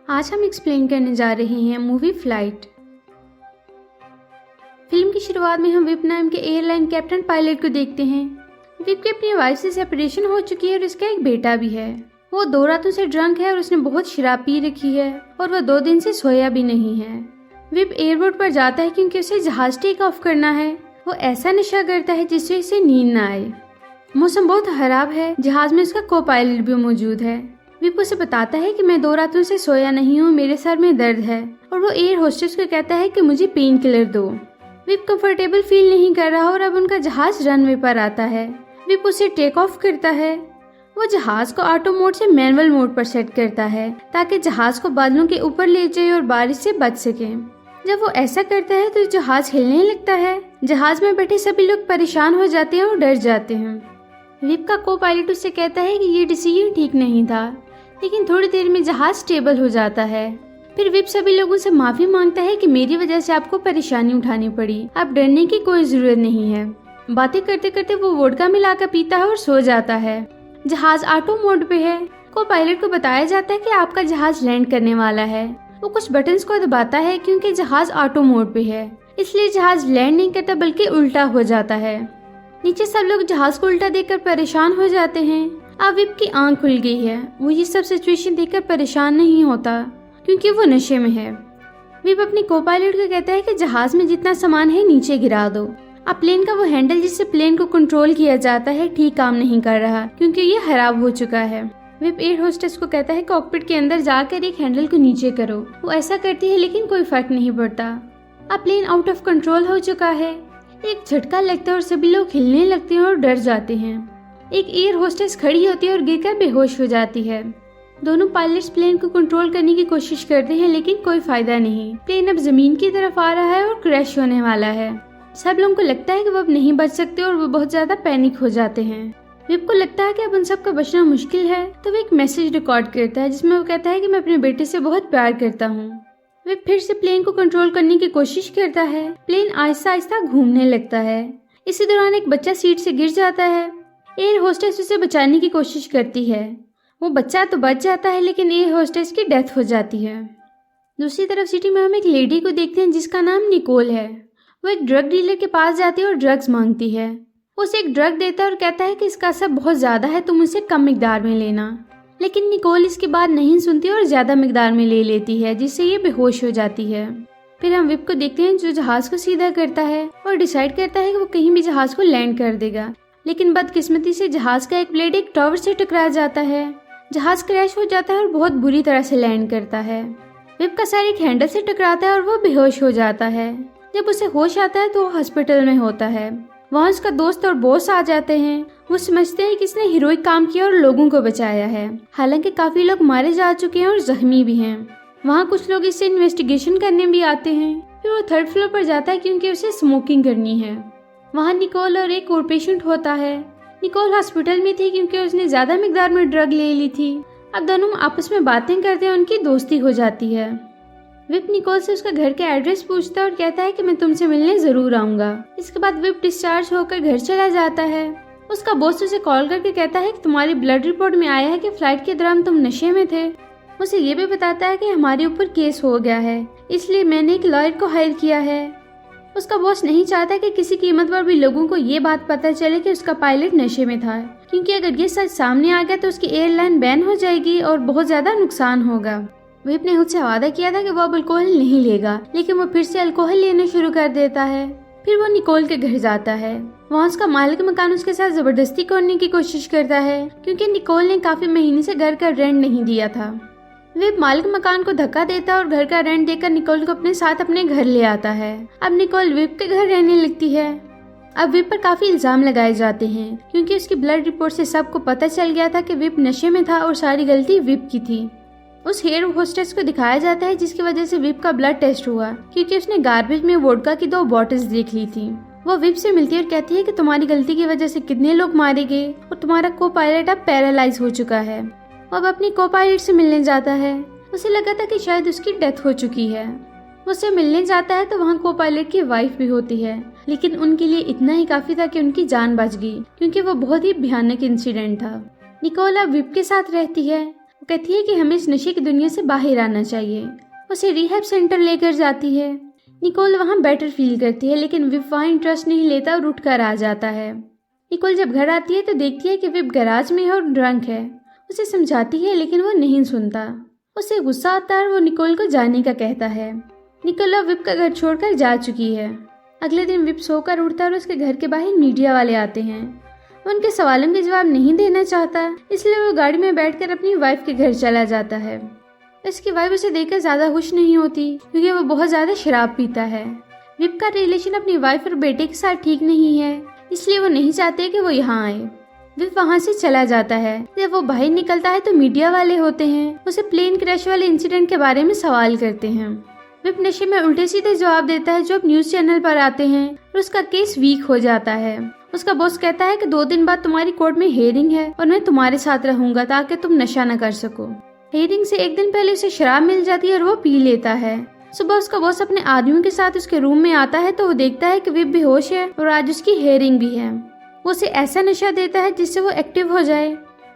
आज हम एक्सप्लेन करने जा रहे हैं मूवी फ्लाइट। फिल्म की शुरुआत में हम विप नाम के एयरलाइन कैप्टन पायलट को देखते हैं। विप की अपनी वाइफ से सेपरेशन हो चुकी है और उसका एक बेटा भी है। वो 2 रातों से ड्रंक है और उसने बहुत शराब पी रखी है और वह 2 दिन से सोया भी नहीं है। विप एयरपोर्ट पर जाता है क्योंकि उसे जहाज टेक ऑफ करना है। वो ऐसा नशा करता है जिससे इसे नींद न आए। मौसम बहुत खराब है, जहाज में उसका को पायलट भी मौजूद है। विप उसे बताता है कि मैं 2 रातों से सोया नहीं हूँ, मेरे सर में दर्द है, और वो एयर होस्टेस को कहता है कि मुझे पेन किलर दो। विप कंफर्टेबल फील नहीं कर रहा और अब उनका जहाज रनवे पर आता है। विप उसे टेक ऑफ करता है। वो जहाज को ऑटो मोड से मैनुअल मोड पर सेट करता है ताकि जहाज को बादलों के ऊपर ले जाए और बारिश से बच सके। जब वो ऐसा करता है तो जहाज हिलने लगता है। जहाज में बैठे सभी लोग परेशान हो जाते हैं और डर जाते हैं। विप का को पायलट उससे कहता है कि ये डिसीजन ठीक नहीं था, लेकिन थोड़ी देर में जहाज स्टेबल हो जाता है। फिर विप सभी लोगों से माफी मांगता है कि मेरी वजह से आपको परेशानी उठानी पड़ी, अब डरने की कोई जरूरत नहीं है। बातें करते करते वो वोडका मिलाकर पीता है और सो जाता है। जहाज ऑटो मोड पे है। को पायलट को बताया जाता है कि आपका जहाज लैंड करने वाला है। वो कुछ बटन्स को दबाता है क्योंकि जहाज ऑटो मोड पे है, इसलिए जहाज लैंड नहीं करता बल्कि उल्टा हो जाता है। नीचे सब लोग जहाज को उल्टा देखकर परेशान हो जाते हैं। अब विप की आंख खुल गई है। वो ये सब सिचुएशन देखकर परेशान नहीं होता क्योंकि वो नशे में है। विप अपनी को पायलट को कहता है कि जहाज में जितना सामान है नीचे गिरा दो। अब प्लेन का वो हैंडल जिससे प्लेन को कंट्रोल किया जाता है ठीक काम नहीं कर रहा क्योंकि ये खराब हो चुका है। विप एयर होस्टेस को कहता है कॉकपिट के अंदर जाकर एक हैंडल को नीचे करो। वो ऐसा करती है लेकिन कोई फर्क नहीं पड़ता। अब प्लेन आउट ऑफ कंट्रोल हो चुका है। एक झटका लगता है और सभी लोग हिलने लगते हैं और डर जाते हैं। एक एयर होस्टेस खड़ी होती है और गिरकर बेहोश हो जाती है। दोनों पायलट्स प्लेन को कंट्रोल करने की कोशिश करते हैं लेकिन कोई फायदा नहीं। प्लेन अब जमीन की तरफ आ रहा है और क्रैश होने वाला है। सब लोगों को लगता है कि वो अब नहीं बच सकते और वो बहुत ज्यादा पैनिक हो जाते हैं। विप को लगता है कि अब उन सब का बचना मुश्किल है, तो वो एक मैसेज रिकॉर्ड करता है जिसमें वो कहता है कि मैं अपने बेटे से बहुत प्यार करता हूँ। विप फिर से प्लेन को कंट्रोल करने की कोशिश करता है। प्लेन आहिस्ता आहिस्ता घूमने लगता है। इसी दौरान एक बच्चा सीट से गिर जाता है। एयर होस्टेस उसे बचाने की कोशिश करती है। वो बच्चा तो बच जाता है लेकिन एयर होस्टेस की डेथ हो जाती है। दूसरी तरफ सिटी में हम एक लेडी को देखते हैं जिसका नाम निकोल है। वो एक ड्रग डीलर के पास जाती है और ड्रग्स मांगती है। वो उसे एक ड्रग देता है और कहता है कि इसका असर बहुत ज्यादा है, तुम इसे कम मिकदार में लेना। लेकिन निकोल इसकी बात नहीं सुनती और ज्यादा मिकदार में ले लेती है जिससे ये बेहोश हो जाती है। फिर हम विप को देखते हैं जो जहाज को सीधा करता है और डिसाइड करता है कि वो कहीं भी जहाज को लैंड कर देगा, लेकिन बदकिस्मती से जहाज का एक ब्लेड एक टावर से टकरा जाता है। जहाज क्रैश हो जाता है और बहुत बुरी तरह से लैंड करता है। विप का सर एक हैंडल से टकराता है और वो बेहोश हो जाता है। जब उसे होश आता है तो वो हॉस्पिटल में होता है। वहाँ उसका दोस्त और बॉस आ जाते हैं। वो समझते हैं कि इसने हीरोइक काम किया और लोगों को बचाया है, हालांकि काफी लोग मारे जा चुके हैं और जख्मी भी हैं। वहाँ कुछ लोग इससे इन्वेस्टिगेशन करने भी आते हैं। फिर वो 3rd फ्लोर पर जाता है क्योंकि उसे स्मोकिंग करनी है। वहाँ निकोल और एक और पेशेंट होता है। निकोल हॉस्पिटल में थी क्योंकि उसने ज्यादा मिकदार में ड्रग ले ली थी। अब दोनों आपस में बातें करते हैं, उनकी दोस्ती हो जाती है। विप निकोल से उसका घर का एड्रेस पूछता है और कहता है कि मैं तुमसे मिलने जरूर आऊंगा। इसके बाद विप डिस्चार्ज होकर घर चला जाता है। उसका बॉस उसे कॉल करके कहता है कि तुम्हारी ब्लड रिपोर्ट में आया है कि फ्लाइट के दौरान तुम नशे में थे। उसे ये भी बताता है कि हमारे ऊपर केस हो गया है, इसलिए मैंने एक लॉयर को हायर किया है। उसका बॉस नहीं चाहता कि किसी कीमत पर भी लोगों को ये बात पता चले कि उसका पायलट नशे में था, क्योंकि अगर ये सच सामने आ गया तो उसकी एयरलाइन बैन हो जाएगी और बहुत ज्यादा नुकसान होगा। विप ने उससे वादा किया था कि वो अब अल्कोहल नहीं लेगा, लेकिन वो फिर से अल्कोहल लेना शुरू कर देता है। फिर वो निकोल के घर जाता है। वहाँ उसका मालिक मकान उसके साथ जबरदस्ती करने की कोशिश करता है क्योंकि निकोल ने काफी महीने से घर का रेंट नहीं दिया था। विप मालिक मकान को धक्का देता है और घर का रेंट देकर निकोल को अपने साथ अपने घर ले आता है। अब निकोल विप के घर रहने लगती है। अब विप पर काफी इल्जाम लगाए जाते हैं क्योंकि उसकी ब्लड रिपोर्ट से सबको पता चल गया था कि विप नशे में था और सारी गलती विप की थी। उस एयर होस्टेस को दिखाया जाता है जिसकी वजह से विप का ब्लड टेस्ट हुआ क्योंकि उसने गार्बेज में वोडका की 2 बॉटल्स देख ली थी। वो विप से मिलती है और कहती है कि तुम्हारी गलती की वजह से कितने लोग मारे गए और तुम्हारा को पायलट अब पैरालाइज हो चुका है। वो अब अपनी को पायलट से मिलने जाता है। उसे लगा था कि शायद उसकी डेथ हो चुकी है। वो उससे मिलने जाता है तो वहाँ को पायलट की वाइफ भी होती है, लेकिन उनके लिए इतना ही काफी था कि उनकी जान बच गई क्योंकि वो बहुत ही भयानक इंसिडेंट था। निकोला विप के साथ रहती है। कहती है कि हमें इस नशे की दुनिया से बाहर आना चाहिए। उसे रिहैब सेंटर लेकर जाती है। निकोल वहाँ बेटर फील करती है, लेकिन विप वहाँ इंटरेस्ट नहीं लेता और उठ कर आ जाता है। निकोल जब घर आती है तो देखती है कि विप गैराज में है और ड्रंक है। उसे समझाती है लेकिन वो नहीं सुनता। उसे गुस्सा आता है और वो निकोल को जाने का कहता है। निकोल अब विप का घर छोड़कर जा चुकी है। अगले दिन विप सोकर उठता है और उसके घर के बाहर मीडिया वाले आते हैं। वो उनके सवालों के जवाब नहीं देना चाहता, इसलिए वो गाड़ी में बैठकर अपनी वाइफ के घर चला जाता है। इसकी वाइफ उसे देखकर ज्यादा खुश नहीं होती क्योंकि वो बहुत ज्यादा शराब पीता है। विप का रिलेशन अपनी वाइफ और बेटे के साथ ठीक नहीं है, इसलिए वो नहीं चाहते कि वो यहाँ आए। विप वहाँ से चला जाता है। जब वो बाहर निकलता है तो मीडिया वाले होते हैं उसे प्लेन क्रैश वाले इंसिडेंट के बारे में सवाल करते हैं। विप नशे में उल्टे सीधे जवाब देता है जो अब न्यूज चैनल पर आते हैं और उसका केस वीक हो जाता है। उसका बॉस कहता है कि 2 दिन बाद तुम्हारी कोर्ट में हियरिंग है और मैं तुम्हारे साथ रहूंगा ताकि तुम नशा न कर सको। हियरिंग से 1 दिन पहले उसे शराब मिल जाती है और वो पी लेता है। सुबह उसका बॉस अपने आदमियों के साथ उसके रूम में आता है तो वो देखता है कि विप बेहोश है और आज उसकी हियरिंग भी है। वो उसे ऐसा नशा देता है जिससे वो एक्टिव हो जाए।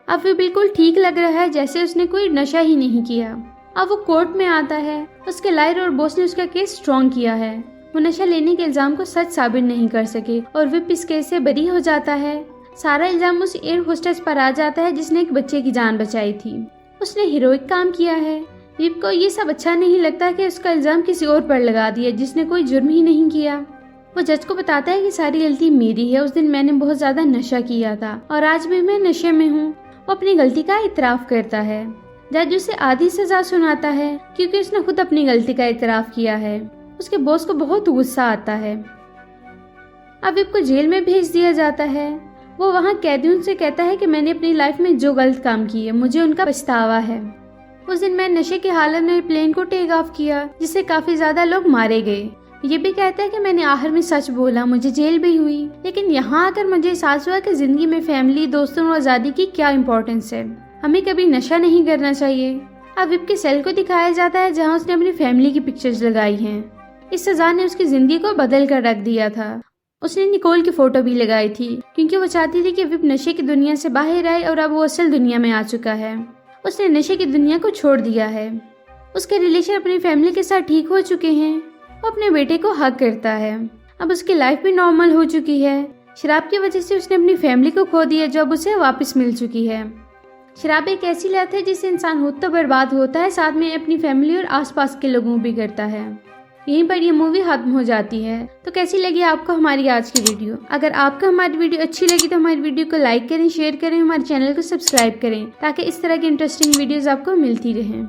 अब वो बिल्कुल ठीक लग रहा है, जैसे उसने कोई नशा ही नहीं किया। अब वो कोर्ट में आता है। उसके लायर और बॉस ने उसका केस स्ट्रॉन्ग किया है। वो नशा लेने के इल्जाम को सच साबित नहीं कर सके और विप इस केस से बरी हो जाता है। सारा इल्जाम उस एयर होस्टेस पर आ जाता है जिसने एक बच्चे की जान बचाई थी। उसने हीरोइक काम किया है। विप को ये सब अच्छा नहीं लगता कि उसका इल्जाम किसी और पर लगा दिया जिसने कोई जुर्म ही नहीं किया। वो जज को बताता है कि सारी गलती मेरी है, उस दिन मैंने बहुत ज्यादा नशा किया था और आज भी मैं नशे में हूँ। वो अपनी गलती का इतराफ करता है। जज उसे आधी सजा सुनाता है क्योंकि उसने खुद अपनी गलती का इतराफ किया है। उसके बॉस को बहुत गुस्सा आता है। अब विप को जेल में भेज दिया जाता है। वो वहाँ कैदियों से कहता है कि मैंने अपनी लाइफ में जो गलत काम किए मुझे उनका पछतावा है। उस दिन मैं नशे की हालत में प्लेन को टेक ऑफ किया जिससे काफी ज्यादा लोग मारे गए। ये भी कहता है कि मैंने आखिर में सच बोला, मुझे जेल भी हुई, लेकिन यहाँ आकर मुझे एहसास हुआ कि जिंदगी में फैमिली, दोस्तों और आजादी की क्या इम्पोर्टेंस है। हमें कभी नशा नहीं करना चाहिए। अब विप के सेल को दिखाया जाता है जहाँ उसने अपनी फैमिली की पिक्चर्स लगाई हैं। इस सजा ने उसकी जिंदगी को बदल कर रख दिया था। उसने निकोल की फोटो भी लगाई थी क्योंकि वो चाहती थी कि विप नशे की दुनिया से बाहर आए और अब वो असल दुनिया में आ चुका है। उसने नशे की दुनिया को छोड़ दिया है। उसके रिलेशन अपनी फैमिली के साथ ठीक हो चुके हैं। वो अपने बेटे को हक करता है। अब उसकी लाइफ भी नॉर्मल हो चुकी है। शराब की वजह से उसने अपनी फैमिली को खो दिया जो अब उसे वापस मिल चुकी है। शराब एक ऐसी लत है जिससे इंसान खुद तो बर्बाद होता है, साथ में अपनी फैमिली और आसपास के लोगों भी करता है। यहीं पर ये मूवी खत्म हो जाती है। तो कैसी लगी आपको हमारी आज की वीडियो? अगर आपको हमारी वीडियो अच्छी लगी तो हमारी वीडियो को लाइक करें, शेयर करें, हमारे चैनल को सब्सक्राइब करें ताकि इस तरह की इंटरेस्टिंग वीडियोस आपको मिलती रहें।